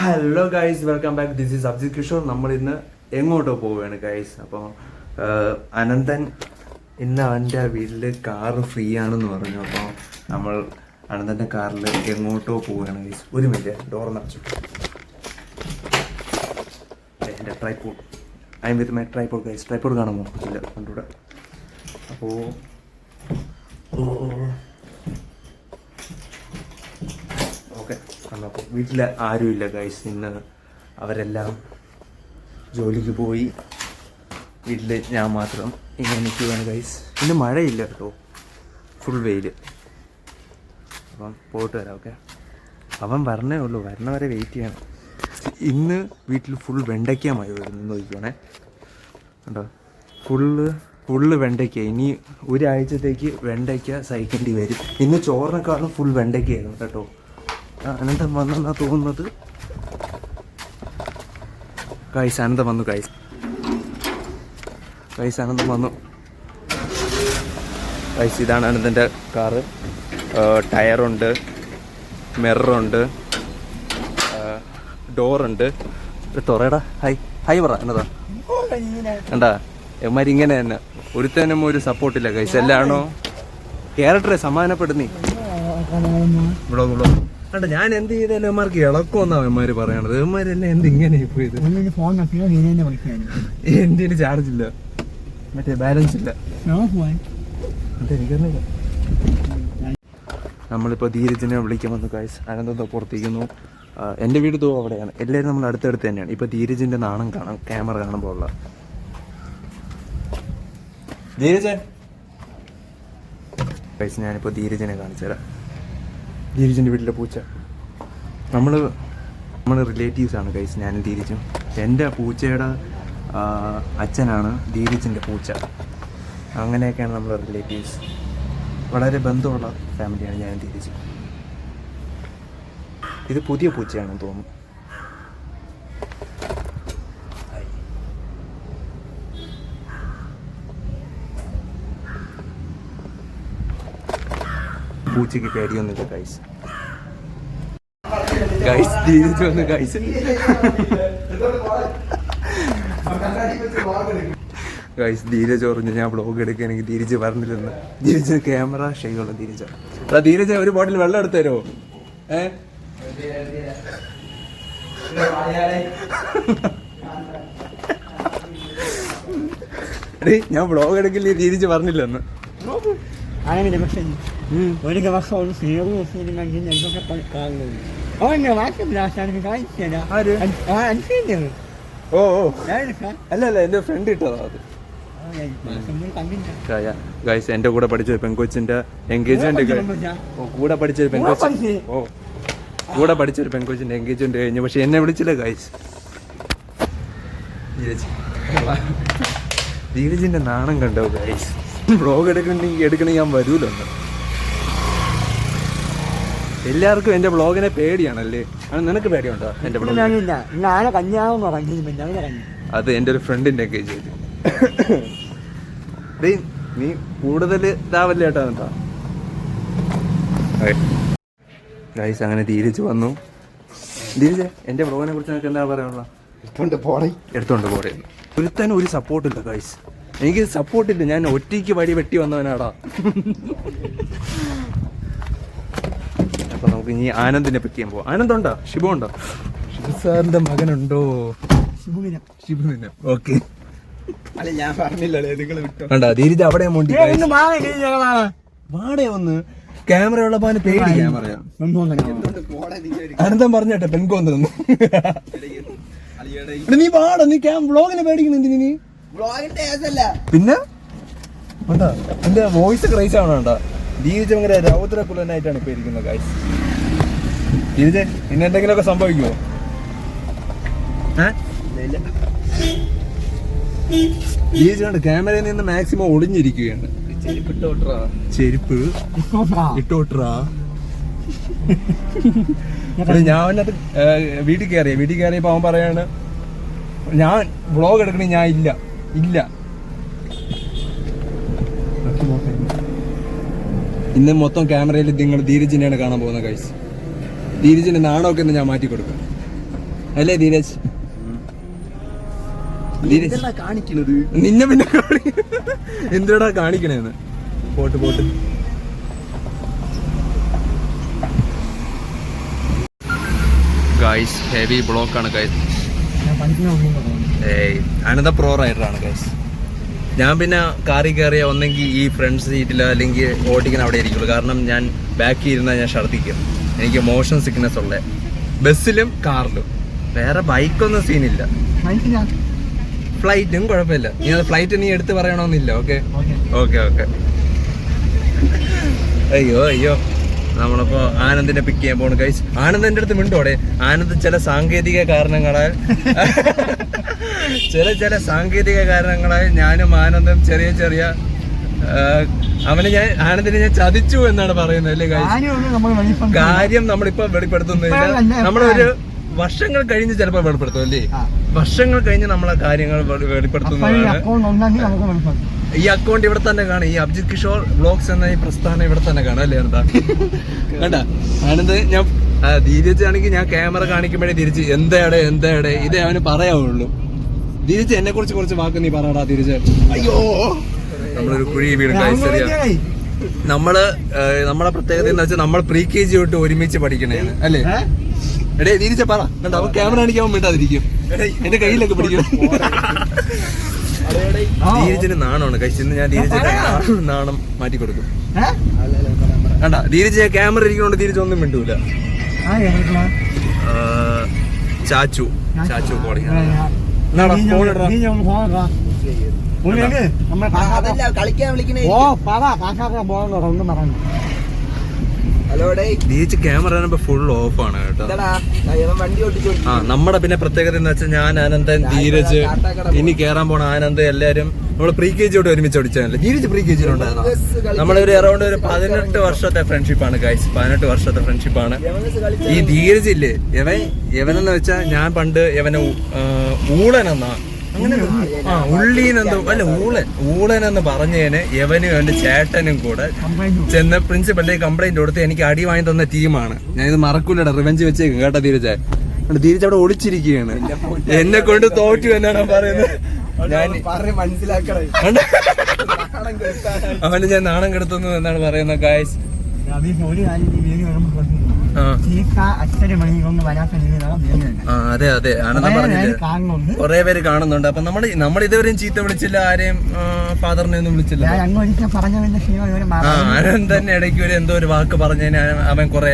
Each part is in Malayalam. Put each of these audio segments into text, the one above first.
Hello guys, welcome back. This is Abhijith Kishore. നമ്മൾ ഇന്ന് എങ്ങോട്ടോ പോവുകയാണ് ഗൈസ്. അപ്പോൾ അനന്തൻ ഇന്ന് അവൻ്റെ വീട്ടിൽ കാറ് ഫ്രീ ആണെന്ന് പറഞ്ഞു. അപ്പോൾ നമ്മൾ അനന്തൻ്റെ കാറിൽ എങ്ങോട്ടോ പോവുകയാണ് ഗൈസ്. ഒരു മിനിറ്റ്, ഡോർ നിറച്ചു. എൻ്റെ tripod, I M with my tripod guys. Tripod കാണുമോ? ഇല്ല, കണ്ടുകൂടെ. അപ്പോൾ ഓക്കെ, അപ്പോൾ വീട്ടിൽ ആരുമില്ല ഗൈസ്. ഇന്ന് അവരെല്ലാം ജോലിക്ക് പോയി. വീട്ടിൽ ഞാൻ മാത്രം ഇങ്ങനെ നിൽക്കുകയാണ് ഗൈസ്. ഇന്ന് മഴയില്ല കേട്ടോ, ഫുൾ വെയിൽ. അപ്പം പോയിട്ട് വരാം. ഓക്കെ, അവൻ വരണേ ഉള്ളൂ, വരണ വരെ വെയിറ്റ് ചെയ്യണം. ഇന്ന് വീട്ടിൽ ഫുൾ വെണ്ടയ്ക്ക മഴ വരുന്നു നോക്കിക്കോണേ. കണ്ടോ, ഫുള്ള് വെണ്ടയ്ക്ക. ഇനി ഒരാഴ്ചത്തേക്ക് വെണ്ടയ്ക്ക സഹിക്കേണ്ടി വരും. ഇന്ന് ചോറിനെക്കാളും ഫുൾ വെണ്ടയ്ക്കായിരുന്നു കേട്ടോ. അനന്തം വന്നെന്നാ തോന്നുന്നത് ഗൈസ്. അനന്തം വന്നു ഗൈസ്. അനന്തം വന്നു ഗൈസ്. ഇതാണ് അനന്തൻ്റെ കാറ്. ടയറുണ്ട്, മിററുണ്ട്, ഡോറുണ്ട്. തുറയടാ, ഹൈ പറ. എന്നതാ കണ്ടാ, എമാരി ഇങ്ങനെ തന്നെ. ഒരുത്തനും ഒരു സപ്പോർട്ടില്ല ഗൈസ്. എല്ലാണോ ക്യാരക്ടറെ സമാധാനപ്പെടുന്നീ ഇവിടെ കണ്ട. ഞാൻ എന്ത് ചെയ്താലും എമാർക്ക് ഇളക്കമെന്നാ എമാര് പറയണത്. എമാരെല്ലാം എന്ത് ഇങ്ങനെ പോയത്. എന്തിന് ചാർജ് ഇല്ല, മറ്റേ ബാലൻസ് ഇല്ല. എനിക്കറിയില്ല. നമ്മളിപ്പോൾ ധീരജിനെ വിളിക്കാൻ വന്നു ഗൈസ്. അനന്തം പുറത്തേക്കുന്നു. എൻ്റെ വീട് തോ അവിടെയാണ്. എല്ലാവരും നമ്മൾ അടുത്തടുത്ത് തന്നെയാണ്. ഇപ്പോൾ ധീരജിൻ്റെ നാണം കാണാം ക്യാമറ കാണുമ്പോൾ ഉള്ള. ധീരജൻ ഗൈസ്, ഞാനിപ്പോൾ ധീരജിനെ കാണിച്ചു തരാം. ധീരജിൻ്റെ വീട്ടിലെ പൂച്ച. നമ്മൾ റിലേറ്റീവ്സാണ് ഗൈസ്, ഞാനും ധീരജും. എൻ്റെ പൂച്ചയുടെ അച്ഛനാണ് ധീരജിൻ്റെ പൂച്ച. അങ്ങനെയൊക്കെയാണ് നമ്മൾ റിലേറ്റീവ്സ്. വളരെ ബന്ധമുള്ള ഫാമിലിയാണ് ഞാനും ധീരജും. ഇത് പുതിയ പൂച്ചയാണെന്ന് തോന്നുന്നു. പൂച്ചയ്ക്ക് പേടിയൊന്നുമില്ല ഗൈസ്. ധീരജ് വന്നു ഗൈസ്. ധീരജ് പറഞ്ഞു ഞാൻ ബ്ലോഗ് എടുക്കുകയാണെങ്കിൽ ധീരജ് പറഞ്ഞില്ലെന്ന്. ധീരജ് ക്യാമറ ഷെയ്യുള്ള ധീരജ്. ധീരജ് ഒരു ബോട്ടിൽ വെള്ളം എടുത്തു തരുമോ? ഞാൻ ബ്ലോഗ് എടുക്കില്ലേ ധീരജ് പറഞ്ഞില്ലെന്ന്. ഒരു ദിവസം ഒരു ഓ അല്ല എന്റെ ഫ്രണ്ട് ഇട്ടതാ അത്. ഗൈസ്, എന്റെ കൂടെ പഠിച്ച പെൺകൊച്ചിന്റെ എൻഗേജ്മെന്റ് കൂടെ പഠിച്ചൊരു പെൺകൊച്ചിന്റെ എൻഗേജ്മെന്റ് കഴിഞ്ഞു. പക്ഷെ എന്നെ വിളിച്ചില്ല ഗൈസ്. ധീരജിന്റെ നാണം കണ്ടോ ഗൈസ്. വ്ളോഗ് എടുക്കണമെങ്കിൽ ഞാൻ വരൂലോ. എല്ലാവർക്കും എന്റെ വ്ളോഗിനെ പേടിയാണല്ലേ? നിനക്ക് പേടിയുണ്ടോ എന്റെ വ്ളോഗ്? അത് എന്റെ ഒരു ഫ്രണ്ടിന്റെ എൻഗേജ്മെന്റ്. നീ കൂടുതൽ ഇതാവല്ലേ ഏട്ടാ എന്താ ഗൈസ്. അങ്ങനെ ധീരജ് വന്നു. ധീരജ്, എന്റെ വ്ളോഗിനെ കുറിച്ച് നിനക്ക് എന്താ പറയാനുള്ള? എടുത്തോണ്ട് പോടെ. ഒരുത്തനും ഒരു സപ്പോർട്ടില്ല ഗൈസ്. എനിക്ക് സപ്പോർട്ടില്ല. ഞാൻ ഒറ്റയ്ക്ക് വടി വെട്ടി വന്നവനാടാ. അപ്പൊ നമുക്ക് ഇനി ആനന്ദിനെ പറ്റിയാൻ പോവാം. ആനന്ദുണ്ടോ? ഷിബു ഉണ്ടോ? ഷിബു സാറിന്റെ മകനുണ്ടോ? ഷിബുവിനെ ഓക്കെ. ഞാൻ പറഞ്ഞില്ലേ കണ്ടാ ധീരജ് അവിടെ മോണ്ടി വാടേ ഒന്ന്. ക്യാമറ ഉള്ളപ്പോ അവന് പേടി. ക്യാമറ അനന്തം പറഞ്ഞോട്ടെ പെൺകോന്നു. നീ പാടാ, നീ വ്ളോഗിനെ പേടിക്കുന്നു എന്തിനു? നീ പിന്നെ എന്താ എന്റെ വോയിസ് ക്രൈസ് ആവണോണ്ടാ. ധീരജ് ഭയങ്കര രൗദ്രകുലനായിട്ടാണ് ഇപ്പൊ ഇരിക്കുന്നത് ഗൈസ്. ധീരജ്, പിന്നെ എന്തെങ്കിലുമൊക്കെ സംഭവിക്കുമോ? ധീരജ് കണ്ട് ക്യാമറയിൽ നിന്ന് മാക്സിമം ഒളിഞ്ഞിരിക്കുകയാണ്. ചെരുപ്പ് ഇട്ടോട്ടാ. ഞാൻ അവനകത്ത് വീട്ടിൽ കയറിയപ്പോ അവൻ പറയാണ് ഞാൻ വ്ളോഗ് എടുക്കണേ. ഞാൻ ഇല്ല. ഇന്ന് മൊത്തം ക്യാമറയിൽ നിങ്ങൾ ധീരജിനെയാണ് കാണാൻ പോകുന്നത് ഗൈസ്. ധീരജിന്റെ നാണമൊക്കെ ഇന്ന് ഞാൻ മാറ്റി കൊടുക്കും. അല്ലേ ധീരജ്? കാണിക്കണത് നിന്നെ പിന്നെ എന്തുടാ കാണിക്കണേന്ന്? പോട്ട് പോട്ട്. ഗൈസ് ഹെവി ബ്ലോക്കാണ് ഗൈസ്. അനന്ത പ്രോ റൈഡറാണ് ഗൈസ്. ഞാൻ പിന്നെ കാറിൽ കയറിയ ഒന്നെങ്കിൽ ഈ ഫ്രണ്ട് സീറ്റിലോ അല്ലെങ്കിൽ ഓടിക്കുന്ന അവിടെ ഇരിക്കുള്ളൂ. കാരണം ഞാൻ ബാക്കിൽ ഇരുന്നാൽ ഞാൻ ഛർദ്ദിക്കും. എനിക്ക് മോഷൻ സിക്നെസ് ഉള്ള. ബസ്സിലും കാറിലും. വേറെ ബൈക്കൊന്നും സീനില്ല. ഫ്ലൈറ്റും കുഴപ്പമില്ല. നീ അത് ഫ്ലൈറ്റ് നീ എടുത്ത് പറയണമെന്നില്ല. Okay okay okay. അയ്യോ അയ്യോ, നമ്മളിപ്പോ ആനന്ദിനെ പിക്ക് ചെയ്യാൻ പോണു ഗൈസ്. ആനന്ദ് എൻ്റെ അടുത്ത് മിണ്ടോടെ. ആനന്ദ് ചില സാങ്കേതിക കാരണങ്ങളാൽ ഞാനും ആനന്ദും ചെറിയ ചെറിയ ആനന്ദിനെ ഞാൻ ചതിച്ചു എന്നാണ് പറയുന്നത് അല്ലേ ഗൈസ്? കാര്യം നമ്മളിപ്പോ വെളിപ്പെടുത്തുന്നില്ല. നമ്മളൊരു വർഷങ്ങൾ കഴിഞ്ഞ് ചിലപ്പോ വെളിപ്പെടുത്തും അല്ലേ? വർഷങ്ങൾ കഴിഞ്ഞ് നമ്മളെ കാര്യങ്ങൾ വെളിപ്പെടുത്തുന്നതാണ്. ഈ അക്കൗണ്ട് ഇവിടെ തന്നെ കാണും. ഈ അഭിജിത് കിഷോർ വ്ലോഗ്സ് എന്ന ഈ പ്രസ്ഥാനം ഇവിടെ തന്നെ കാണും അല്ലേ? എന്താ കണ്ട ആനന്ദ്, ഞാൻ ധീരജ് ആണെങ്കിൽ ഞാൻ ക്യാമറ കാണിക്കുമ്പോഴേ തിരിച്ച് എന്താടെ ഇതേ അവന് പറയാവുള്ളൂ. ധീരജ് എന്നെ കുറിച്ച് കുറച്ച് വാക്ക് നീ പറയടാ ധീരജ്. അയ്യോ, നമ്മളൊരു കുഴി വീടും കഴിച്ചറിയാം. നമ്മളെ പ്രത്യേകത എന്ന് വെച്ചാൽ നമ്മൾ പ്രീ KG തൊട്ട് ഒരുമിച്ച് പഠിക്കണേന്ന് അല്ലേ? എടേ ധീരജ പറ. കണ്ട അവൻ ക്യാമറ കാണിക്കാൻ മിണ്ടാതിരിക്കും. എന്റെ കയ്യിലൊക്കെ പിടിക്കും. ധീരജിന് നാണമാണ് കഴിച്ചെന്ന്. ഞാൻ ധീരജിന്റെ നാണം മാറ്റി കൊടുക്കും. കണ്ട ധീരജ് ക്യാമറ ഇരിക്കുന്നോണ്ട് ധീരജ് ഒന്നും മിണ്ടൂല. ചാച്ചു കോളിങ് കളിക്കാൻ വിളിക്കണേ. ധീരജ് ക്യാമറ ഫുൾ ഓഫ് ആണ് കേട്ടോ. നമ്മുടെ പിന്നെ പ്രത്യേകത എന്ന് വെച്ചാൽ ഞാൻ ആനന്ദൻ ധീരജ് ഇനി കേറാൻ പോണ ആനന്ദ് എല്ലാരും നമ്മള് പ്രീ KG തൊട്ട് ഒരുമിച്ച് ഓടിച്ചതല്ലേ? ധീരജ് പ്രീ KG ഉണ്ടായിരുന്നു. നമ്മളൊരു അറൗണ്ട് ഒരു 18 വർഷത്തെ ഫ്രണ്ട്ഷിപ്പാണ് ഗൈസ്. 18 വർഷത്തെ ഫ്രണ്ട്ഷിപ്പാണ്. ഈ ധീരജ് ഇല്ലേ, യവനെന്ന് വെച്ചാൽ ഞാൻ പണ്ട് യവനെ ഊളനെന്നാ അങ്ങനെ ഉള്ളീനെന്തോ അല്ല ഊളനെന്ന് പറഞ്ഞതിന് യവനും എന്റെ ചേട്ടനും കൂടെ ചെന്ന് പ്രിൻസിപ്പലിന്റെ കംപ്ലൈന്റ് കൊടുത്ത് എനിക്ക് അടി വാങ്ങി തന്ന ടീമാണ്. ഞാൻ ഇത് മറക്കൂലടാ. റിവെഞ്ച് വെച്ചേക്കും കേട്ടോ ധീരജ്. ധീരജ് അവിടെ ഒളിച്ചിരിക്കുകയാണ്. എന്നെ കൊണ്ട് തോറ്റു എന്നാണ് പറയുന്നത്. അവന് ഞാൻ നാണം കെടുത്തുന്നു എന്നാണ് പറയുന്നത് ഗായ്സ്. അതെ അതെ, ആനന്ദം പറഞ്ഞില്ലേ കൊറേ പേര് കാണുന്നുണ്ട്. അപ്പൊ നമ്മൾ ഇതുവരെയും ചീത്ത വിളിച്ചില്ല ആരെയും, ഫാദറിനെ ഒന്നും വിളിച്ചില്ല. ആനന്ദ് തന്നെ ഇടയ്ക്ക് ഒരു എന്തോ ഒരു വാക്ക് പറഞ്ഞതിന് അവൻ കൊറേ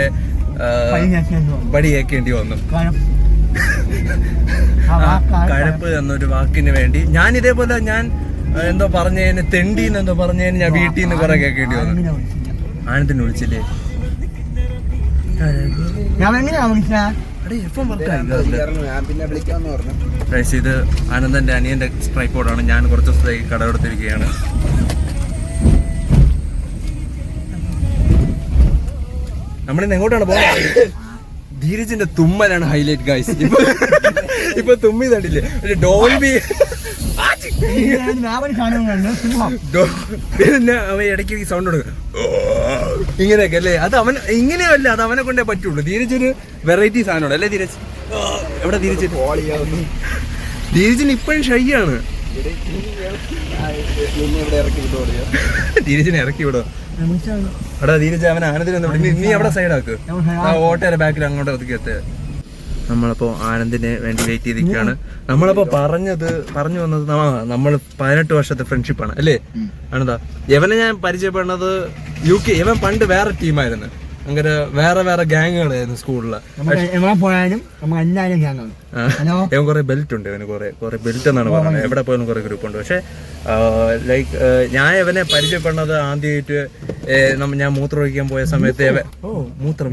പടി കേൾക്കേണ്ടി വന്നു. കഴപ്പ് എന്നൊരു വാക്കിന് വേണ്ടി ഞാൻ ഇതേപോലെ ഞാൻ എന്തോ പറഞ്ഞതിന് തെണ്ടിന്ന് എന്തോ പറഞ്ഞതിന് ഞാൻ വീട്ടിൽ നിന്ന് കുറെ കേൾക്കേണ്ടി വന്നു. ആനന്ദിനെ വിളിച്ചില്ലേ? ഇത് ആനന്ദന്റെ അനിയന്റെ ട്രൈപോഡാണ്. ഞാൻ കുറച്ച് ദിവസത്തേക്ക് കടമെടുത്തിരിക്കുകയാണ്. നമ്മളിന്ന് എങ്ങോട്ടാണ് പോകുന്നത്? ധീരജിന്റെ തുമ്മലാണ് ഹൈലൈറ്റ് ഗൈസ്. ഇപ്പൊ തുമ്മി തണ്ടില്ലേ ഡോൾബി. പിന്നെ അവൻ ഇടയ്ക്ക് സൗണ്ട് കൊടുക്കും ഇങ്ങനെയൊക്കെ അല്ലേ? അത് അവൻ ഇങ്ങനെയല്ല, അത് അവനെ കൊണ്ടേ പറ്റുള്ളൂ. ധീരജ് ഒരു വെറൈറ്റി സാധനമാണ് അല്ലേ ധീരജ്? എവിടെ ധീരജ്? ധീരജിന് ഇപ്പോഴും ഷൈയാണ്. ധീരജിനെ ഇറക്കി വിടോ. എടാ ധീരജ് അവൻ ആനന്ദിനെ നീ അവിടെ സൈഡാക്ക്. ആ ഓട്ടയുടെ ബാക്കിൽ അങ്ങോട്ട് ഒതുക്കി എത്ത. നമ്മളപ്പോ ആനന്ദിന് വേണ്ടി വെയിറ്റ് ചെയ്തിരിക്കുകയാണ്. നമ്മളപ്പോ പറഞ്ഞു വന്നത് നമ്മൾ 18 വർഷത്തെ ഫ്രണ്ട്ഷിപ്പാണ് അല്ലേ ആനന്ദാ? യവനെ ഞാൻ പരിചയപ്പെടുന്നത് UK. ഇവൻ പണ്ട് വേറെ ടീമായിരുന്നു. അങ്ങനെ വേറെ ഗ്യാങ്ങുകളായിരുന്നു സ്കൂളില്. ഇവൻ കുറെ ബെൽറ്റ് ഉണ്ട്. ഇവന് കുറെ ബെൽറ്റ് എന്നാണ് പറയുന്നത്. എവിടെ പോയാലും കുറെ ഗ്രൂപ്പ് ഉണ്ട്. പക്ഷെ ലൈക്ക് ഞാൻ ഇവനെ പരിചയപ്പെടുന്നത് ആദ്യമായിട്ട് ഞാൻ മൂത്രം ഒഴിക്കാൻ പോയ സമയത്ത്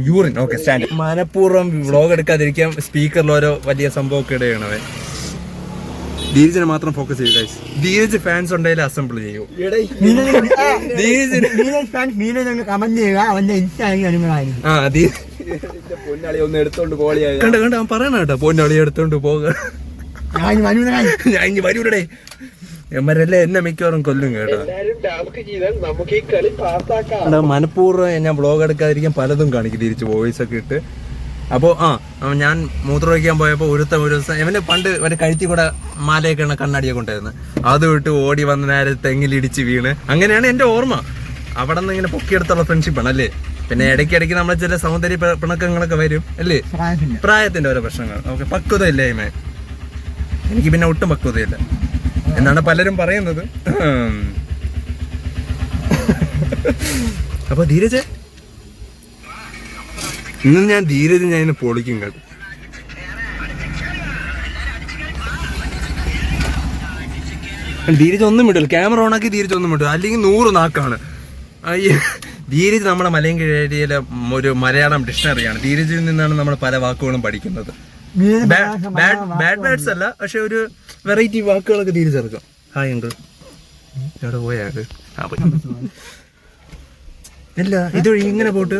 യൂറിൻ ഓക്കെ സ്റ്റാൻഡ് മനഃപൂർവ്വം വ്ളോഗ് എടുക്കാതിരിക്കാൻ സ്പീക്കറിൽ ഓരോ വലിയ സംഭവമൊക്കെ ഇടുകയാണ് അവൻ. ധീരജിനെ മാത്രം ഫോക്കസ് ചെയ്യും ഗൈസ്. ധീരജ് ഫാൻസ് ഉണ്ടെങ്കിൽ അസംബിൾ ചെയ്യൂ. കണ്ട അവൻ പറയണ കേട്ടോ, പൊന്നാളി എടുത്തോണ്ട് പോക. ഞാൻ ഇനി വരൂടേ. എമ്മരല്ലേ എന്നെ മിക്കവാറും കൊല്ലും കേട്ടോ. മനഃപൂർവ്വം ഞാൻ വ്ളോഗ് എടുക്കാതിരിക്കാൻ പലതും കാണിക്കും തിരിച്ച് വോയിസ് ഒക്കെ ഇട്ട്. അപ്പോൾ ഞാൻ മൂത്രം ഒഴിക്കാൻ പോയപ്പോൾ ഒരു ദിവസം ഇവന് പണ്ട് ഒരു കഴുത്തി കൂടെ മാലയൊക്കെ കണ്ണാടിയൊക്കെ ഉണ്ടായിരുന്നു. അത് വിട്ട് ഓടി വന്ന നേരെ തെങ്ങിലിടിച്ച് വീണ്. അങ്ങനെയാണ് എൻ്റെ ഓർമ്മ. അവിടെ നിന്ന് ഇങ്ങനെ പൊക്കിയെടുത്തുള്ള ഫ്രണ്ട്ഷിപ്പാണ് അല്ലേ. പിന്നെ ഇടയ്ക്കിടയ്ക്ക് നമ്മളെ ചില സൗന്ദര്യ പിണക്കങ്ങളൊക്കെ വരും അല്ലേ, പ്രായത്തിന്റെ ഓരോ പ്രശ്നങ്ങൾ. ഓക്കെ, പക്വത ഇല്ലായ്മ. എനിക്ക് പിന്നെ ഒട്ടും പക്വതയില്ല എന്നാണ് പലരും പറയുന്നത്. അപ്പൊ ധീരജ് ഇന്ന് ഞാൻ പൊളിക്കും കേട്ടോ. ധീരജ് ഒന്നും വിടില്ല, ക്യാമറ ഓണാക്കി ധീരജ് ഒന്നും വിടില്ല, അല്ലെങ്കിൽ 100 നാക്കാണ്. ധീരജ് നമ്മുടെ മലയൻകീഴിലെ ഒരു മലയാളം ഡിക്ഷണറിയാണ്. ധീരജിൽ നിന്നാണ് നമ്മൾ പല വാക്കുകളും പഠിക്കുന്നത്. ബാഡ് വേർഡ്സ് അല്ല, പക്ഷെ ഒരു വെറൈറ്റി വാക്കുകളൊക്കെ ധീരജ് ഇറക്കും. ഹായ് അങ്കിൾ, എവിടെ പോയാക്ക്? ഇല്ല, ഇതൊഴി ഇങ്ങനെ പോട്ട്.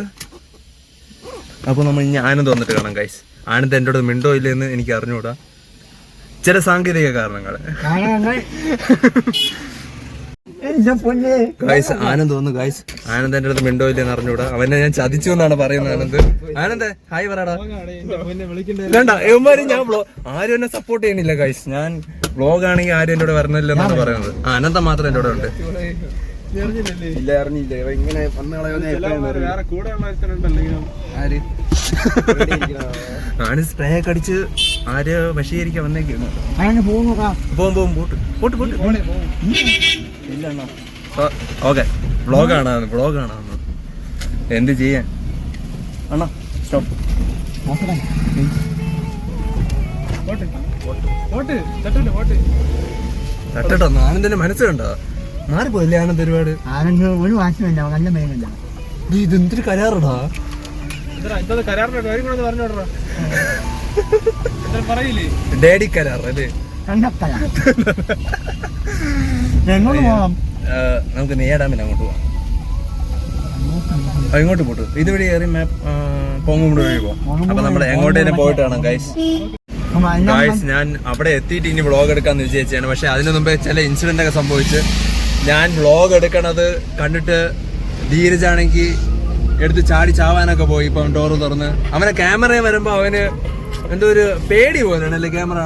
അപ്പോൾ നമ്മൾ ഇനി ആനന്ദ് വന്നിട്ട് കാണാം ഗൈസ്. ആനന്ദ് എൻ്റെ അടുത്ത് മിണ്ടോ ഇല്ലെന്ന് എനിക്ക് അറിഞ്ഞുകൂടാ, ചില സാങ്കേതിക കാരണങ്ങൾ. ഗൈസ് ആനന്ദ് വന്നു ഗൈസ്. ആനന്ദ് എൻ്റെ അടുത്ത് മിണ്ടോ ഇല്ലെന്ന് അറിഞ്ഞുകൂടാ, അവനെ ഞാൻ ചതിച്ചു എന്നാണ് പറയുന്നത്. ആനന്ദ് ഹായ് പറയടാ. വേണ്ട എവന്മാരും ഞാൻ ആരും എന്നെ സപ്പോർട്ട് ചെയ്യണില്ല ഗൈസ്. ഞാൻ വ്ളോഗ് ആണെങ്കിൽ ആരും എൻ്റെ കൂടെ വരണില്ലെന്നാണ് പറയുന്നത്. അനന്ത മാത്രം എൻ്റെ കൂടെ ഉണ്ട്. ആണ് സ്പ്രേ ഒക്കെ അടിച്ച് ആര് വശീകരിക്കാൻ വന്നേക്കാണ്. ഓക്കെ, വ്ളോഗാണ് എന്ത് ചെയ്യാൻ അണ്ണാ. സ്റ്റോപ്പ്. തട്ടോ ആനന്ദിന്റെ മനസ്സ് കണ്ടോ മാറിപ്പോയില്ലേ ആനന്ദ് ഒരുപാട്. ഇതെന്തൊരു കരാറടാ. ഡാഡി കരാർ അല്ലേ. നമുക്ക് നെയ്യാ ഡാമിൽ അങ്ങോട്ട് പോവാം. ഇങ്ങോട്ട് പോട്ടു, ഇതുവഴി കയറി മാപ്പ് പോങ്ങുമ്പോൾ വഴി പോവാം. അപ്പൊ നമ്മൾ എങ്ങോട്ടേലും പോയിട്ട് കാണാം ഗൈസ്. ഞാൻ അവിടെ എത്തിയിട്ട് ഇനി വ്ളോഗ് എടുക്കാന്ന് വിചാരിച്ചാണ്. പക്ഷെ അതിനു മുമ്പേ ചില ഇൻസിഡന്റ് ഒക്കെ സംഭവിച്ച് ഞാൻ വ്ളോഗ് എടുക്കണത് കണ്ടിട്ട് ധീരജാണെങ്കിൽ എടുത്ത് ചാടി ചാവാനൊക്കെ പോയി. ഇപ്പം ഡോറ് തുറന്ന് അവനെ ക്യാമറയിൽ വരുമ്പോ അവന് എന്തോ ഒരു പേടി പോലെയാണല്ലേ ക്യാമറ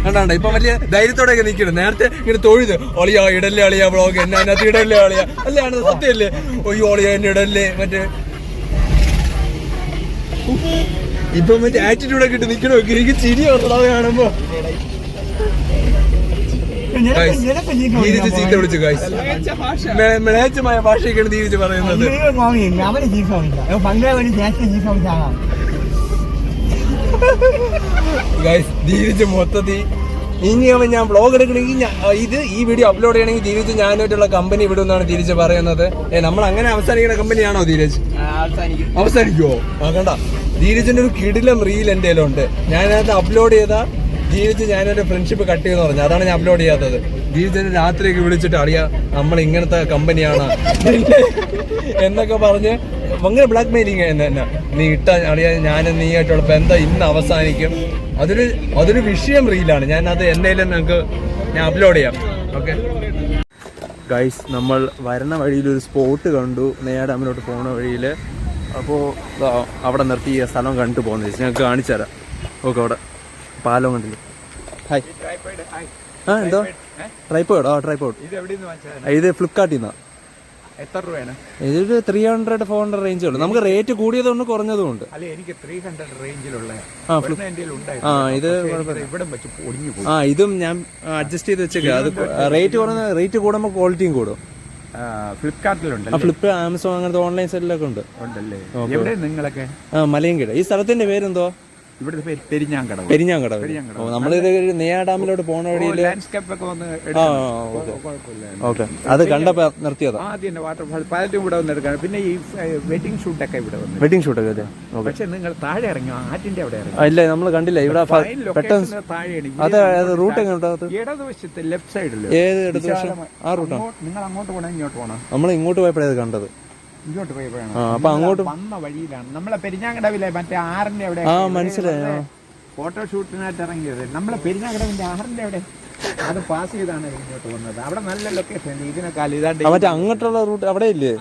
കണ്ടാണ്ട. ഇപ്പൊ വലിയ ധൈര്യത്തോടെയൊക്കെ നിൽക്കണം. നേരത്തെ ഇങ്ങനെ തൊഴുത് ഒളിയാ ഇടല്ലേ അളിയാ വ്ളോഗ് എന്നെ അതിനകത്ത് ഇടല്ലേ അളിയാ അല്ലേ ആണ് സത്യമല്ലേ. ഒയ്യോ ഒളിയാ എന്നെ ഇടല്ലേ മറ്റേ ഇപ്പൊ മറ്റേ ആറ്റിറ്റ്യൂഡൊക്കെ ഇട്ട് നിൽക്കണോ. എനിക്ക് ചിരി വന്നത് കാണുമ്പോ. ചീത്ത വിളിച്ചു ഗൈസ്. മിളയച്ചമായ ഭാഷയൊക്കെയാണ് ധീരജ് പറയുന്നത്. ഗൈസ് ധീരജ് മൊത്തത്തിൽ ഇനി അവൻ ഞാൻ വ്ളോഗ് എടുക്കണമെങ്കിൽ ഈ വീഡിയോ അപ്ലോഡ് ചെയ്യണമെങ്കിൽ ധീരജ് ഞാനായിട്ടുള്ള കമ്പനി വിടുമെന്നാണ് ധീരജ് പറയുന്നത്. നമ്മൾ അങ്ങനെ അവസാനിക്കുന്ന കമ്പനിയാണോ ധീരജ്? അവസാനിക്കുവോ? കണ്ട ധീരജിന്റെ ഒരു കിടിലം റീൽ എൻ്റെ കയ്യിലുണ്ട്. ഞാനത് അപ്ലോഡ് ചെയ്താ ധീരജ് ഞാനൊരു ഫ്രണ്ട്ഷിപ്പ് കട്ട് ചെയ്യുന്ന പറഞ്ഞു. അതാണ് ഞാൻ അപ്ലോഡ് ചെയ്യാത്തത്. ധീരജിനെ രാത്രിയൊക്കെ വിളിച്ചിട്ട് അറിയാ നമ്മൾ ഇങ്ങനത്തെ കമ്പനിയാണ് എന്നൊക്കെ പറഞ്ഞ് ഭയങ്കര ബ്ലാക്ക് മെയിലിങ് തന്നെ. നീ ഇട്ട അറിയാ ഞാൻ നീയായിട്ടുള്ള ബന്ധം ഇന്ന് അവസാനിക്കും. അതൊരു വിഷയം റീലാണ്. ഞാനത് എന്തായാലും ഞാൻ അപ്ലോഡ് ചെയ്യാം. ഓക്കെ ഗൈസ്, നമ്മൾ വരണ വഴിയിലൊരു സ്പോട്ട് കണ്ടു നെയ്യാ ഡാമിലോട്ട് പോകുന്ന വഴിയിൽ. അപ്പോൾ അവിടെ നിർത്തി ഈ സ്ഥലം കണ്ടു പോകുന്നത് ഞങ്ങൾക്ക് കാണിച്ചു തരാം. ഓക്കെ, അവിടെ പാലം കണ്ടില്ല. ഹായ്. എന്തോ ട്രൈപ്പോഡ്? ട്രൈപ്പോഡ് ഇത് ഫ്ലിപ്കാർട്ടിൽ നിന്നാണ്. എത്ര രൂപയാണ്? ഇതൊരു 300-400 റേഞ്ച് ഉള്ളു. നമുക്ക് റേറ്റ് കൂടിയതുകൊണ്ട് കുറഞ്ഞതും ഉണ്ട്. ഇതും ഞാൻ അഡ്ജസ്റ്റ് ചെയ്ത് വെച്ചേക്കാം. അത് റേറ്റ് കൂടുമ്പോൾ ക്വാളിറ്റിയും കൂടും. ഫ്ലിപ്കാർട്ടിലുണ്ട്, ആമസോൺ അങ്ങനത്തെ ഓൺലൈൻ സൈറ്റിലൊക്കെ ഉണ്ട്. നിങ്ങളൊക്കെ മലയൻകീഴ്. ഈ സ്ഥലത്തിന്റെ പേരെന്തോ? ഇവിടുത്തെ പേര് പെരിഞ്ഞാങ്കടവ്. പെരിഞ്ഞാങ്കടവ്. നമ്മളിത് നെയ്യാ ഡാമിലോട്ട് പോണ വഴിയിൽ ഓക്കെ അത് കണ്ടപ്പോ നിർത്തിയതാ. ആദ്യം വാട്ടർഫാൾ പലരും ഇവിടെ വന്ന് എടുക്കാൻ. പിന്നെ ഈ വെഡിങ് ഷൂട്ടൊക്കെ ഇവിടെ വന്നു. വെഡിങ് ഷൂട്ടൊക്കെ അല്ലേ? പക്ഷെ നിങ്ങൾ താഴെ ഇറങ്ങി ആറ്റിന്റെ അവിടെ ഇറങ്ങി. ഇല്ല, നമ്മൾ കണ്ടില്ല. ഇവിടെ പെട്ടെന്ന് താഴെയാണ്. അത് റൂട്ട് എങ്ങോട്ടാ? ഇടതുവശത്ത് ലെഫ്റ്റ് സൈഡിൽ. ഏത് ഇടതുവശം? ആ റൂട്ടാണ്. നിങ്ങൾ അങ്ങോട്ട് പോകണം ഇങ്ങോട്ട് പോകണം? നമ്മൾ ഇങ്ങോട്ട് പോയപ്പോഴേ കണ്ടത്. ഇങ്ങോട്ട് പോയപ്പോഴാണ്. അപ്പൊ അങ്ങോട്ട് വന്ന വഴിയിലാണ്. നമ്മളെ പെരിഞ്ഞാങ്കടവിലെ മറ്റേ ആറിന്റെ അവിടെ മനസ്സിലായോ ഫോട്ടോഷൂട്ടിനായിട്ട് ഇറങ്ങിയത്. നമ്മളെ പെരിഞ്ഞാങ്കടവിന്റെ ആറിന്റെ അവിടെ അത് പാസ് ചെയ്താണ് ഇങ്ങോട്ട് വന്നത്. അവിടെ നല്ല ലൊക്കേഷൻ ഇതിനേക്കാൾ ഇതാണ്ട് മറ്റേ അങ്ങോട്ടുള്ള റൂട്ട് അവിടെ ഇല്ലേ?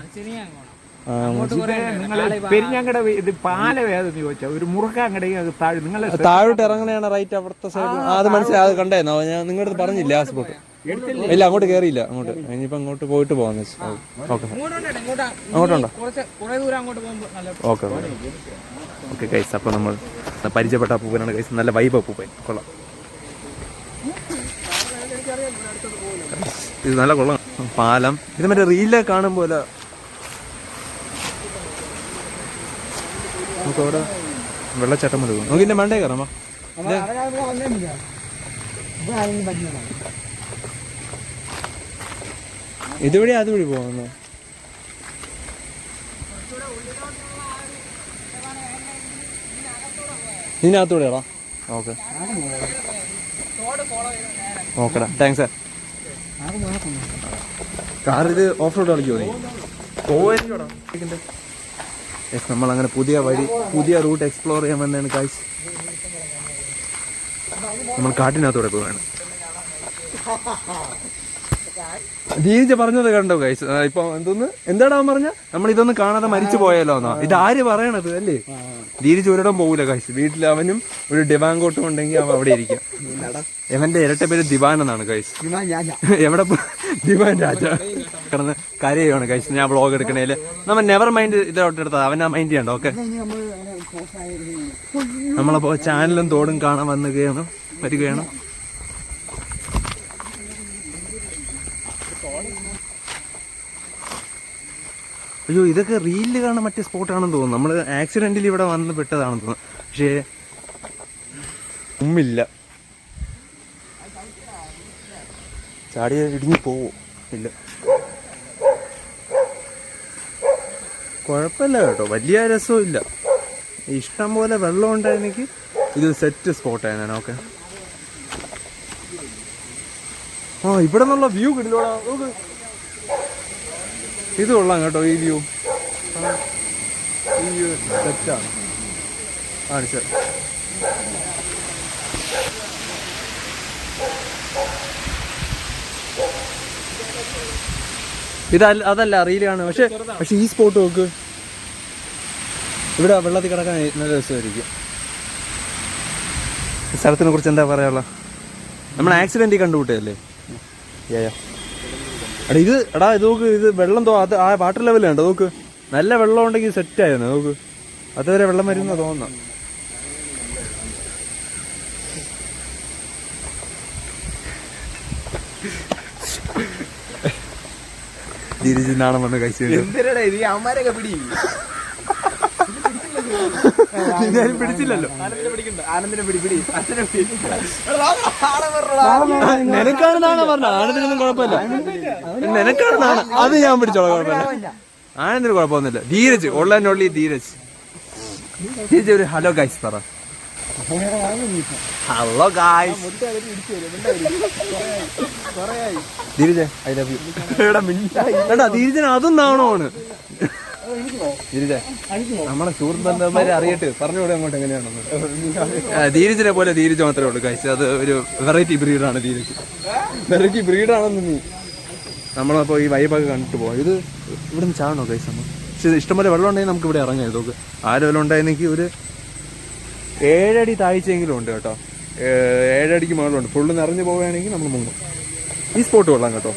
നിങ്ങൾ പെരിഞ്ഞാങ്കട ഇത് പാലം ഏതെന്ന് ചോദിച്ചാൽ ഒരു മുറുക്കാങ്കട താഴെ നിങ്ങൾ താഴോട്ട് ഇറങ്ങണയാണ് റൈറ്റ് അവിടുത്തെ സൈഡ്. അത് മനസ്സിലായി, അത് കണ്ടായിരുന്നു. ഞാൻ നിങ്ങളുടെ അടുത്ത് പറഞ്ഞില്ല ആ സ്പോട്ട്. ഇല്ല, അങ്ങോട്ട് കയറിയില്ല. അങ്ങോട്ട് ഇനിയിപ്പോൾ അങ്ങോട്ട് പോയിട്ട് പോകാന്ന് വെച്ചു. ഓക്കെ, അങ്ങോട്ടുണ്ടോ? ഓക്കെ ഓക്കെ ഗൈസ്, അപ്പോൾ നമ്മൾ പരിചയപ്പെട്ട അപ്പൂപ്പനാണ് ഗൈസ്. നല്ല വൈബ് അപ്പൂപ്പൻ, കൊള്ളാം. ഇത് നല്ല കൊള്ളാം പാലം. ഇത് മറ്റേ റീലിലെ കാണും പോലെ. നമുക്ക് അവിടെ വെള്ളച്ചാട്ടം മതി. നമുക്ക് ഇതിന്റെ മണ്ടേ കയറാമോ? ഇതുവഴി അതുവഴി പോകുന്നു. ഇതിനകത്തൂടെ ആണോ? ഓക്കെ ഓക്കെടാ, താങ്ക്സ്. കാർ ഇത് ഓഫ് റോഡ് കളിക്കുമോ നീ? പോവാ. നമ്മളങ്ങനെ പുതിയ വഴി, പുതിയ റൂട്ട് എക്സ്പ്ലോർ ചെയ്യാൻ വന്നതാണ് ഗൈസ്. നമ്മൾ കാട്ടിനകത്തൂടെ പോവാണ്. ധീരജ് പറഞ്ഞത് കണ്ടോ ഗൈസ്? ഇപ്പൊ എന്താടാ പറഞ്ഞ നമ്മൾ ഇതൊന്നും കാണാതെ മരിച്ചു പോയാലോ എന്നാ. ഇത് ആര് പറയണത് അല്ലേ? ധീരജ് ഒരിടം പോകൂല ഗൈസ്. വീട്ടിൽ അവനും ഒരു ദിവാൻ കോട്ടും ഉണ്ടെങ്കിൽ അവൻ അവിടെ ഇരിക്കാം. എവന്റെ ഇരട്ട പേര് ദിവാൻ എന്നാണ് ഗൈസ്. എവിടെ ദിവാൻ രാജ കിടന്ന് കരയാണ് ഗൈസ്. ഞാൻ വ്ളോഗ് എടുക്കണേല് നമ്മൾ നെവർ മൈൻഡ് ഇതോട്ട് എടുത്തത്. അവനാ മൈൻഡ് ചെയ്യണ്ട. ഓക്കെ, നമ്മളപ്പോ ചാനലും തോടും കാണാൻ വരികയാണ്. അയ്യോ, ഇതൊക്കെ റീലിൽ കാണാൻ മറ്റേ സ്പോട്ടാണെന്ന് തോന്നുന്നു. നമ്മൾ ആക്സിഡന്റിൽ ഇവിടെ വന്ന് പെട്ടതാണെന്ന് തോന്നുന്നു. പക്ഷേ ഉമ്മില്ല, ചാടിയ ഇടിഞ്ഞു പോവോ? ഇല്ല, കുഴപ്പമില്ല കേട്ടോ, വലിയ രസമില്ല. ഇഷ്ടം പോലെ വെള്ളം ഉണ്ടായിരുന്നെങ്കിൽ ഇത് സെറ്റ് സ്പോട്ടായിരുന്നു. ഓക്കെ, ഇവിടെ നിന്നുള്ള വ്യൂ കിട്ടില്ലോടാ. ഇത് കൊള്ളാം കേട്ടോ, ഈ വ്യൂ സെറ്റാണ്. ശരി, അതല്ല റീലാണ്. പക്ഷെ ഈ സ്പോട്ട് നോക്ക്, ഇവിടെ വെള്ളത്തിൽ കിടക്കാൻ നല്ല രസമായിരിക്കും. സ്ഥലത്തിനെ കുറിച്ച് എന്താ പറയാനുള്ള? നമ്മൾ ആക്സിഡന്റ് കണ്ടുകൂട്ടല്ലേ? എടാ ഇത് നോക്ക്, ഇത് വെള്ളം അത് ആ വാട്ടർ ലെവൽ കണ്ടോ? നോക്ക്, നല്ല വെള്ളം ഉണ്ടെങ്കിൽ സെറ്റായിരുന്നു. നോക്ക്, അതുവരെ വെള്ളം വരുന്ന തോന്നുന്നു. തിരിച്ച് നാണം വന്ന് കഴിച്ചു പിടിച്ചില്ലല്ലോ. നിനക്കാണ് നാണം പറഞ്ഞ, ആനന്ദിനൊന്നും കുഴപ്പമില്ല. നിനക്കാണ് നാണം, അത് ഞാൻ പിടിച്ചോളാം, കുഴപ്പമില്ല. ആനന്ദിന് കുഴപ്പമൊന്നുമില്ല. ധീരജ് ഉള്ളി ധീരജ് ഒരു ഹലോ ഗൈസ് പറ. Hello guys, Dheeraj I love you. എടാ ധീരജന് അതും നാണമാണ്. ധീരജ, നമ്മളെ സുഹൃത്ത് ബന്ധന്മാരെ അറിയട്ടെ, പറഞ്ഞുകൂടെ അങ്ങോട്ട് എങ്ങനെയാണെന്ന്. ധീരജിനെ പോലെ ധീരജ് മാത്രമേ ഉള്ളൂ ഗൈസ്. അത് ഒരു വെറൈറ്റി ബ്രീഡാണ് ധീരജ്. വെറൈറ്റി ബ്രീഡാണെന്ന് നീ. നമ്മളപ്പോൾ ഈ വൈബൊക്കെ കണ്ടിട്ട് പോകാം. ഇത് ഇവിടെ നിന്ന് ചാടണോ ഗൈസ്? നമ്മൾ പക്ഷേ ഇഷ്ടംപോലെ വെള്ളം ഉണ്ടെങ്കിൽ നമുക്ക് ഇവിടെ ഇറങ്ങാം. ഇതൊക്കെ ആര് വെള്ളം ഉണ്ടായിരുന്നെങ്കിൽ ഒരു 7 അടി താഴ്ചയെങ്കിലും ഉണ്ട് കേട്ടോ. 7 അടിക്ക് മുകളിലുണ്ട്. ഫുള്ള് നിറഞ്ഞു പോവുകയാണെങ്കിൽ നമ്മൾ മുങ്ങും. ഈ സ്പോട്ട് കൊള്ളാം കേട്ടോ,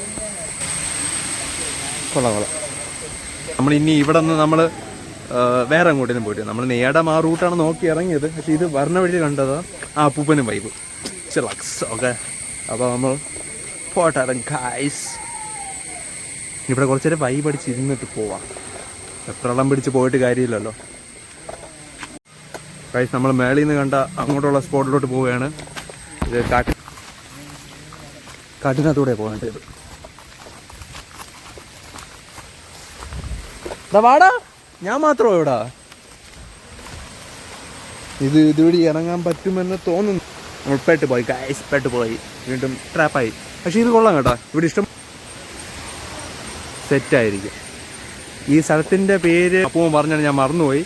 കൊള്ളാം. നമ്മൾ ഇനി ഇവിടെ നിന്ന് നമ്മൾ വേറെ അങ്ങോട്ടേലും പോയിട്ട് നമ്മൾ നേടാം ആ റൂട്ടാണ് നോക്കി ഇറങ്ങിയത്. പക്ഷെ ഇത് വരണ വഴി കണ്ടത് ആ അപ്പൂപ്പനും വൈബ് ചിലക്സ്. ഓക്കെ, അപ്പോൾ നമ്മൾ പോട്ടെ ഗൈസ്. ഇവിടെ കുറച്ച് നേരം വൈബ് അടിച്ച് ഇരുന്നിട്ട് പോവാം. വെള്ളം പിടിച്ച് പോയിട്ട് കാര്യമില്ലല്ലോ ഗൈസ്. നമ്മൾ മേളിൽ നിന്ന് കണ്ട അങ്ങോട്ടുള്ള സ്പോട്ടിലോട്ട് പോവുകയാണ്. ഇത് കാട്ടിനകത്തൂടെ പോകേണ്ടത്. വാടാ, ഞാൻ മാത്രമോ ഇവിടെ? ഇതുവഴി ഇറങ്ങാൻ പറ്റുമെന്ന് തോന്നുന്നു. നമ്മൾ പെട്ടുപോയി ഗൈസ്, പെട്ടുപോയി, വീണ്ടും ട്രാപ്പായി. പക്ഷെ ഇത് കൊള്ളാം കേട്ടോ, ഇവിടെ ഇഷ്ടം സെറ്റായിരിക്കും. ഈ സ്ഥലത്തിൻ്റെ പേര് അപ്പോൾ പറഞ്ഞാൽ ഞാൻ മറന്നുപോയി.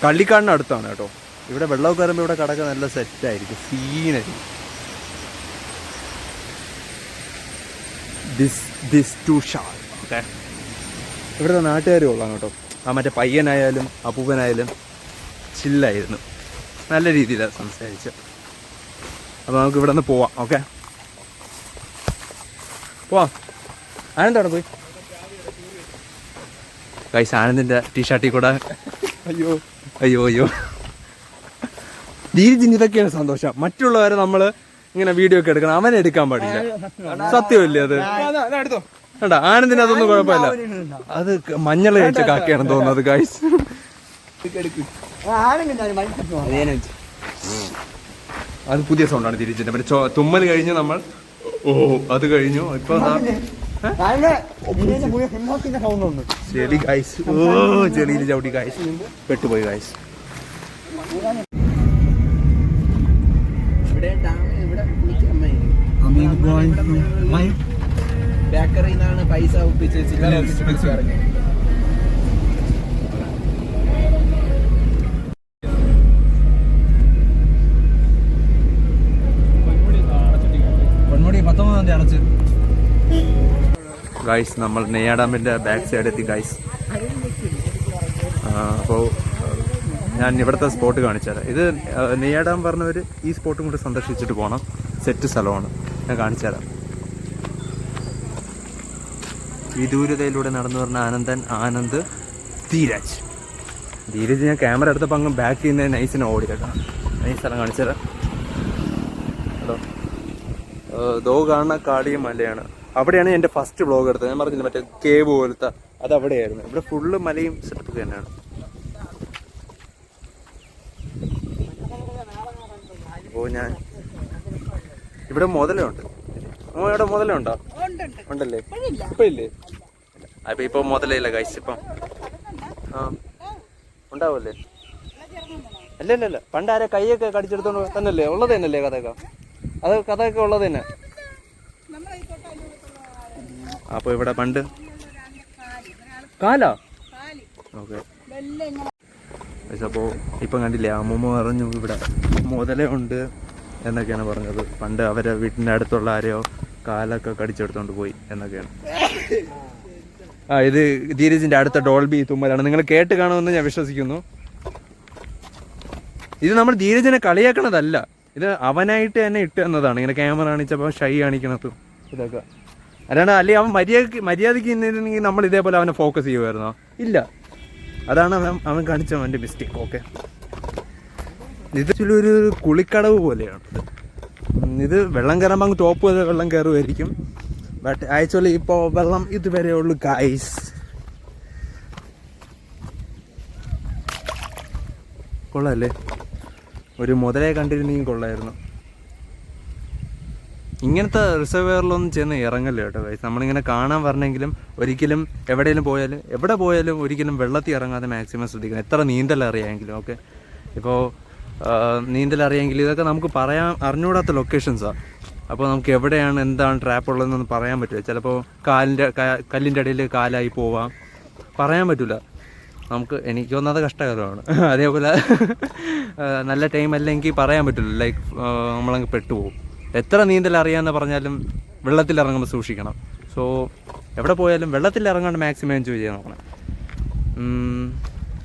കള്ളിക്കാടിന് അടുത്താണ് കേട്ടോ. ഇവിടെ വെള്ളമൊക്കെ വരുമ്പോൾ ഇവിടെ കടക്കാൻ നല്ല സെറ്റായിരിക്കും, സീനായിരിക്കും. This to share. ഓക്കെ, ഇവിടുത്തെ നാട്ടുകാരും കൊള്ളാം കേട്ടോ. ആ മറ്റേ പയ്യനായാലും അപ്പൂപ്പനായാലും ചില്ലായിരുന്നു, നല്ല രീതിയിലാണ് സംസാരിച്ചത്. അപ്പോൾ നമുക്ക് ഇവിടെ നിന്ന് പോവാം. ഓക്കെ, പോവാം. ആനന്ദ് അവിടെ പോയി ഗൈസ്. ആനന്ദിൻ്റെ ടീഷർട്ടിൽ കൂടെ അയ്യോ അയ്യോ അയ്യോ. ധീരജിന് ഇതൊക്കെയാണ് സന്തോഷം. മറ്റുള്ളവരെ നമ്മൾ ഇങ്ങനെ വീഡിയോ ഒക്കെ എടുക്കണം, അവനെ എടുക്കാൻ പാടില്ല. സത്യമല്ലേ അത്? കണ്ടാ, ആനന്ദിന് അതൊന്നും കുഴപ്പമില്ല. അത് മഞ്ഞൾ കഴിച്ച കാക്കയാണെന്ന് തോന്നുന്നത് ഗൈസ്. അത് പുതിയ സൗണ്ടാണ് തിരിച്ചിട്ട്. പിന്നെ തുമ്മൽ കഴിഞ്ഞ് നമ്മൾ അത് കഴിഞ്ഞു. ഇപ്പൊ ചെളി ഗൈസ്. ചെളിയിൽ ചവിട്ടി ഗൈസ്, പെട്ടുപോയി ഗൈസ്. ബേക്കറിയിൽ നിന്നാണ് പൈസ ഒപ്പിച്ച് അടച്ച് ഗൈസ്. നമ്മൾ നെയ്യാഡാമിൻ്റെ ബാക്ക് സൈഡ് എത്തി ഗൈസ്. അപ്പോൾ ഞാൻ ഇവിടുത്തെ സ്പോട്ട് കാണിച്ചുതരാം. ഇത് നെയ്യാഡാം പറഞ്ഞവർ ഈ സ്പോട്ടും കൂടി സന്ദർശിച്ചിട്ട് പോകണം. സെറ്റ് സ്ഥലമാണ്, ഞാൻ കാണിച്ചുതരാം. വിദൂരതയിലൂടെ നടന്നു പറഞ്ഞ ആനന്ദ് ധീരജ് ഞാൻ ക്യാമറ എടുത്തപ്പോൾ അങ്ങ് ബാക്ക് ചെയ്യുന്ന നൈസിനെ ഓടി കേട്ടോ. നൈസ് സ്ഥലം കാണിച്ചുതരാം. ഹലോ, ദോ കാണുന്ന കാടിയും മലയാണ്. അവിടെയാണ് എൻ്റെ ഫസ്റ്റ് വ്ളോഗ് എടുത്തത്. ഞാൻ പറഞ്ഞില്ല മറ്റേ കേവ് പോലത്തെ, അത് അവിടെയായിരുന്നു. ഇവിടെ ഫുള്ള് മലയും സെറ്റപ്പ് തന്നെയാണ്. അപ്പോൾ ഞാൻ ഇവിടെ മുതലുണ്ട്. ഇവിടെ മുതലുണ്ടോ? ഉണ്ടല്ലേ? ഇപ്പം ഇല്ലേ? അപ്പം ഇപ്പോൾ മുതലയില്ല ഗൈസ്. ഇപ്പം ഉണ്ടാവുമല്ലേ? അല്ലല്ല, പണ്ട് ആരെ കൈയൊക്കെ കടിച്ചെടുത്തോണ്ട് തന്നെയല്ലേ ഉള്ളത് തന്നെയല്ലേ കഥയൊക്കെ ഉള്ളത് തന്നെ. അപ്പോൾ ഇവിടെ പണ്ട് കാലാ. ഓക്കെ, അപ്പോൾ ഇപ്പം കണ്ടില്ലേ, അമ്മൂമ്മ പറഞ്ഞു ഇവിടെ മുതലേ ഉണ്ട് എന്നൊക്കെയാണ് പറഞ്ഞത്. പണ്ട് അവരെ വീട്ടിൻ്റെ അടുത്തുള്ള ആരെയോ കാലൊക്കെ കടിച്ചെടുത്തോണ്ട് പോയി എന്നൊക്കെയാണ്. ഇത് ധീരജിൻ്റെ അടുത്ത ഡോൾബി തുമ്മലാണ്. നിങ്ങൾ കേട്ട് കാണുമെന്ന് ഞാൻ വിശ്വസിക്കുന്നു. ഇത് നമ്മൾ ധീരജിനെ കളിയാക്കണതല്ല, ഇത് അവനായിട്ട് തന്നെ ഇട്ട് എന്നതാണ്. ഇങ്ങനെ ക്യാമറ കാണിച്ചപ്പോൾ ഷൈ കാണിക്കണതും ഇതൊക്കെ അല്ലാണ്ട്. അല്ലെങ്കിൽ അവൻ മര്യാദയ്ക്ക് ഇന്നിരുന്നെങ്കിൽ നമ്മൾ ഇതേപോലെ അവനെ ഫോക്കസ് ചെയ്യുമായിരുന്നോ? ഇല്ല. അതാണ് അവൻ കാണിച്ച അവൻ്റെ മിസ്റ്റേക്ക്. ഓക്കെ, ഇത് ഒരു കുളിക്കടവ് പോലെയാണ്. ഇത് വെള്ളം കയറുമ്പോൾ അങ്ങ് ടോപ്പ് വരെ വെള്ളം കയറുമായിരിക്കും. ബട്ട് ആക്ച്വലി ഇപ്പോൾ വെള്ളം ഇതുവരെ ഉള്ളു ഗൈസ്. കൊള്ളാല്ലേ? ഒരു മുതലേ കണ്ടിരുന്നെങ്കിൽ കൊള്ളായിരുന്നു. ഇങ്ങനത്തെ റിസർവെയറിലൊന്നും ചെന്ന് ഇറങ്ങല്ലോ കേട്ടോ ഗൈസ്. നമ്മളിങ്ങനെ കാണാൻ പറഞ്ഞെങ്കിലും ഒരിക്കലും എവിടെ പോയാലും ഒരിക്കലും വെള്ളത്തിൽ ഇറങ്ങാതെ മാക്സിമം ശ്രദ്ധിക്കണം. എത്ര നീന്തൽ അറിയാമെങ്കിലും. ഓക്കെ, ഇപ്പോൾ നീന്തൽ അറിയാമെങ്കിൽ ഇതൊക്കെ നമുക്ക് അറിഞ്ഞുകൂടാത്ത ലൊക്കേഷൻസാണ്. അപ്പോൾ നമുക്ക് എവിടെയാണ് എന്താണ് ട്രാപ്പ് ഉള്ളതെന്നൊന്നും പറയാൻ പറ്റില്ല. ചിലപ്പോൾ കല്ലിൻ്റെ ഇടയിൽ കാലായി പോവാം, പറയാൻ പറ്റില്ല നമുക്ക്. എനിക്ക് തോന്നുന്നത് കഷ്ടകരമാണ്. അതേപോലെ നല്ല ടൈം അല്ലെങ്കിൽ പറയാൻ പറ്റില്ല. ലൈക്ക് നമ്മളങ്ങ് പെട്ടുപോകും. എത്ര നീന്തൽ അറിയാമെന്ന് പറഞ്ഞാലും വെള്ളത്തിൽ ഇറങ്ങുമ്പോൾ സൂക്ഷിക്കണം. സോ എവിടെ പോയാലും വെള്ളത്തിൽ ഇറങ്ങാണ്ട് മാക്സിമം എൻജോയ് ചെയ്യാൻ നോക്കണം.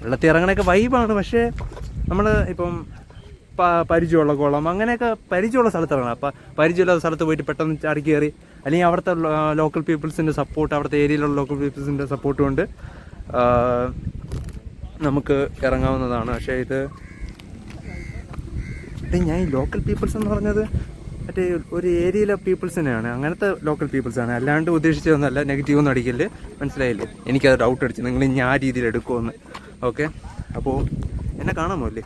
വെള്ളത്തിൽ ഇറങ്ങണൊക്കെ വൈബാണ്. പക്ഷേ നമ്മൾ ഇപ്പം പരിചയമുള്ള കുളം അങ്ങനെയൊക്കെ പരിചയമുള്ള സ്ഥലത്ത് ഇറങ്ങണം. അപ്പം പരിചയമുള്ള സ്ഥലത്ത് പോയിട്ട് പെട്ടെന്ന് ചാടി കയറി, അല്ലെങ്കിൽ അവിടുത്തെ ലോക്കൽ പീപ്പിൾസിൻ്റെ സപ്പോർട്ട്, അവിടുത്തെ ഏരിയയിലുള്ള ലോക്കൽ പീപ്പിൾസിൻ്റെ സപ്പോർട്ട് കൊണ്ട് നമുക്ക് ഇറങ്ങാവുന്നതാണ്. പക്ഷേ ഞാൻ ഈ ലോക്കൽ പീപ്പിൾസ് എന്ന് പറഞ്ഞത് മറ്റേ ഒരു ഏരിയയിലെ പീപ്പിൾസിനെയാണ്, അങ്ങനത്തെ ലോക്കൽ പീപ്പിൾസാണ്. അല്ലാണ്ട് ഉദ്ദേശിച്ചതൊന്നുമല്ല. നെഗറ്റീവ് ഒന്നും അടിക്കല്, മനസ്സിലായില്ലേ? എനിക്കത് ഡൗട്ട് അടിച്ചു നിങ്ങൾ ഇനി ആ രീതിയിൽ എടുക്കുമെന്ന്. ഓക്കെ, അപ്പോൾ എന്നെ കാണാമോ അല്ലേ?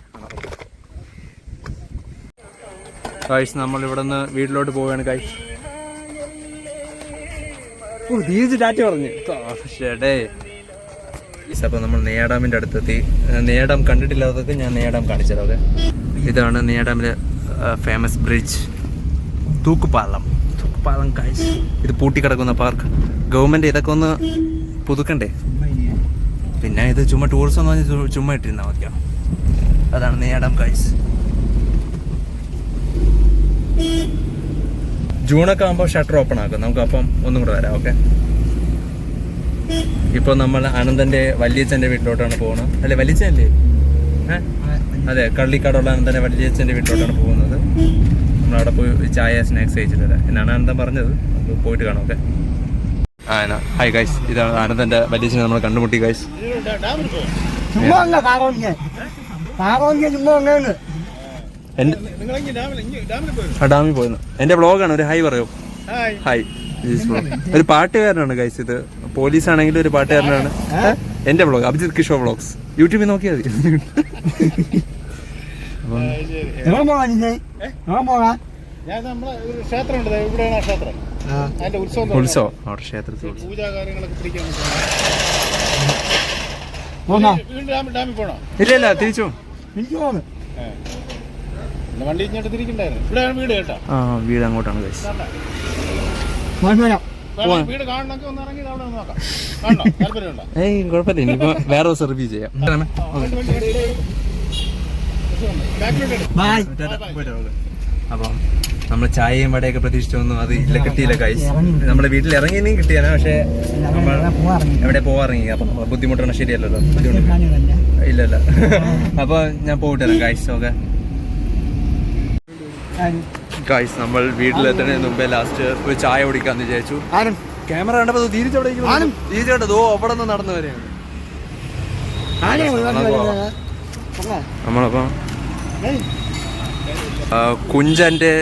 ഗൈസ്, നമ്മളിവിടെ നിന്ന് വീട്ടിലോട്ട് പോവുകയാണ് ഗൈസ്. ധീരജ് ടാറ്റ പറഞ്ഞു. ഷേടേ, അപ്പോൾ നമ്മൾ നെയ്യാഡാമിൻ്റെ അടുത്തെത്തി. നെയ്യാഡാം കണ്ടിട്ടില്ലാത്തതൊക്കെ ഞാൻ നെയ്യാഡാം കാണിച്ചത്. ഓക്കെ, ഇതാണ് നെയ്യാഡാമിലെ ഫേമസ് ബ്രിഡ്ജ്, തൂക്കുപാലം ഗൈസ്. ഇത് പൂട്ടിക്കിടക്കുന്ന പാർക്ക്. ഗവൺമെൻറ് ഇതൊക്കെ ഒന്ന് പുതുക്കണ്ടേ? പിന്നെ ഇത് ചുമ്മാ ടൂറിസം എന്ന് പറഞ്ഞാൽ ചുമ്മാ ഇട്ടിരുന്നാൽ മതിയോ? അതാണ് നെയ്യാഡാം ഗൈസ്. ജൂണൊക്കെ ആകുമ്പോൾ ഷട്ടർ ഓപ്പൺ ആക്കും. നമുക്ക് അപ്പം ഒന്നും കൂടെ വരാം. ഓക്കെ. ഇപ്പോൾ നമ്മൾ അനന്തൻ്റെ വല്യച്ഛൻ്റെ വീട്ടിലോട്ടാണ് പോകുന്നത്. അല്ലേ വല്യച്ഛനല്ലേ? അതെ, കള്ളിക്കാടുള്ള അനന്തൻ്റെ വല്യച്ഛൻ്റെ വീട്ടിലോട്ടാണ് പോകുന്നത്. നമ്മളവിടെ പോയി ചായ സ്നാക്സ് കഴിച്ചിട്ട് വരാം എന്നാണ് അനന്തൻ പറഞ്ഞത്. നമുക്ക് പോയിട്ട് കാണാം. ഓക്കെ. ഹായ് ഗൈസ്, ഇതാണ് അനന്തൻ്റെ വല്യച്ഛനെ നമ്മൾ കണ്ടുമുട്ടി ഗൈസ്. ഡാമിൽ പോയിരുന്നു. എൻ്റെ വ്ളോഗാണ്. ഒരു ഹായ് പറയൂ. ഹായ്. ഒരു പാട്ടുകാരനാണ് ഗൈസ്. ഇത് പോലീസാണെങ്കിലും ഒരു പാട്ടുകാരനാണ്. എൻ്റെ വ്ളോഗ് അഭിജിത് കിഷോർ വ്ളോഗ്സ് യൂട്യൂബിൽ നോക്കിയാൽ മതി. ഉത്സവം അവിടെ ക്ഷേത്രത്തിൽ ഇല്ല ഇല്ല തിരിച്ചു വീട് അങ്ങോട്ടാണ് ഗൈസ്. ഏയ് കുഴപ്പമില്ല, ഇനിയിപ്പോ വേറെ ദിവസം റിവ്യൂ ചെയ്യാം. അപ്പം നമ്മൾ ചായയും വടയൊക്കെ പ്രതീക്ഷിച്ചു വന്നു. അത് ഇല്ല, കിട്ടിയില്ല ഗൈസ്. നമ്മുടെ വീട്ടിൽ ഇറങ്ങിയും കിട്ടിയാണ്, പക്ഷെ നമ്മൾ എവിടെ പോവാറങ്ങി. അപ്പം ബുദ്ധിമുട്ടാണ്. ശരിയല്ലല്ലോ, ബുദ്ധിമുട്ട് ഇല്ലല്ല. അപ്പൊ ഞാൻ പോയിട്ട് വരാം ഗൈസ്. ഓക്കെ ഗൈസ്, നമ്മൾ വീട്ടിലെത്തുന്നതിന് മുമ്പേ ലാസ്റ്റ് ഒരു ചായ കുടിക്കാന്ന് വിചാരിച്ചു. ക്യാമറ കണ്ടപ്പോ തിരിച്ചവിടെ തിരിച്ചോട്ടോ അവിടെ നിന്ന് നടന്നു വരെയാണ് നമ്മളപ്പം കുഞ്ചൻ്റെ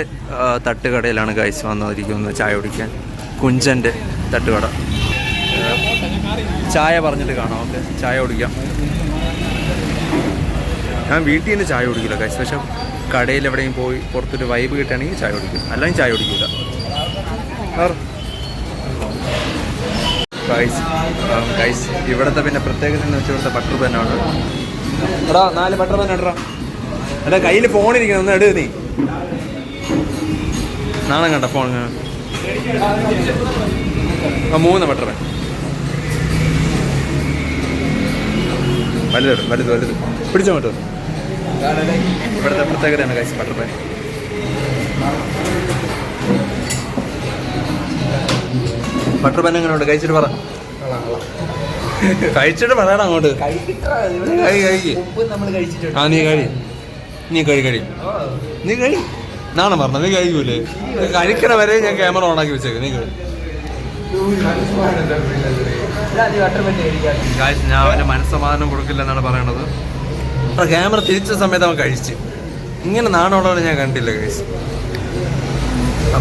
തട്ടുകടയിലാണ് ഗൈസ് വന്നിരിക്കുന്നത് ചായ കുടിക്കാൻ. കുഞ്ചൻ്റെ തട്ടുകട. ചായ പറഞ്ഞിട്ട് കാണാം. ഓക്കെ, ചായ കുടിക്കാം. ഞാൻ വീട്ടിൽ നിന്ന് ചായ കുടിക്കില്ല ഗൈസ്, പക്ഷെ കടയിൽ എവിടെയും പോയി പുറത്തൊരു വൈബ് കിട്ടുകയാണെങ്കിൽ ചായ കുടിക്കും, അല്ലെങ്കിൽ ചായ കുടിക്കില്ല ഗൈസ്. ഗൈസ് ഇവിടുത്തെ പിന്നെ പ്രത്യേകത എന്ന് വെച്ചാൽ ഇവിടുത്തെ ബട്ടർ പെന്നാണ്. എടാ 4 ബട്ടർ പെൻ ഇടറാ. എടാ കയ്യിൽ ഫോണിരിക്കണം, ഒന്ന് എടു നീ. നാളെ കണ്ട ഫോൺ 3 ബട്ടർ പെൻ. വലുത് വലുത് വലുത് പിടിച്ചോ കേട്ടോ. ഇവിടുത്തെ പ്രത്യേകതയാണ് guys butter pen. Butter pen എങ്ങനെയുണ്ട്? കഴിച്ചിട്ട് പറ. കഴിച്ചിട്ട് പറയണം അങ്ങോട്ട്. ആ നീ കഴി, നീ കഴി നീ കഴി. നാണം പറഞ്ഞ നീ കഴിക്കൂലേ? കഴിക്കണ വരെ ഞാൻ ക്യാമറ ഓണാക്കി വെച്ചേക്ക്. നീ കഴി. ഞാൻ അവന് മനസ്സമാധാനം കൊടുക്കില്ലെന്നാണ് പറയണത്. ക്യാമറ തിരിച്ച സമയത്ത് അവൻ കഴിച്ച്. ഇങ്ങനെ നാണമുള്ളവനെ ഞാൻ കണ്ടില്ല ഗൈസ്.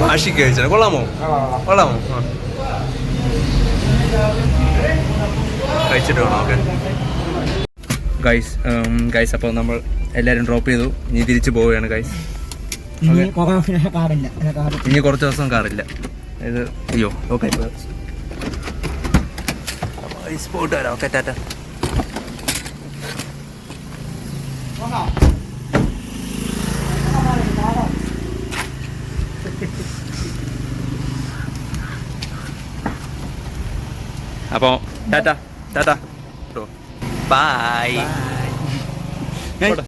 ഭാഷയ്ക്ക് കഴിച്ചാൽ കൊള്ളാമോ? കൊള്ളാമോ? കഴിച്ചിട്ട് വേണം. ഓക്കെ ഗൈസ് അപ്പോൾ നമ്മൾ എല്ലാവരും ഡ്രോപ്പ് ചെയ്തു. ഇനി തിരിച്ചു പോവുകയാണ് ഗൈസ്. ഇനി കുറച്ച് ദിവസം കാറില്ല. ഇത് അയ്യോ ഓക്കെ പോയിട്ട് വരാം. ഓക്കെ ടാറ്റ. അപ്പോൾ ടാറ്റ ടാറ്റ ബൈ.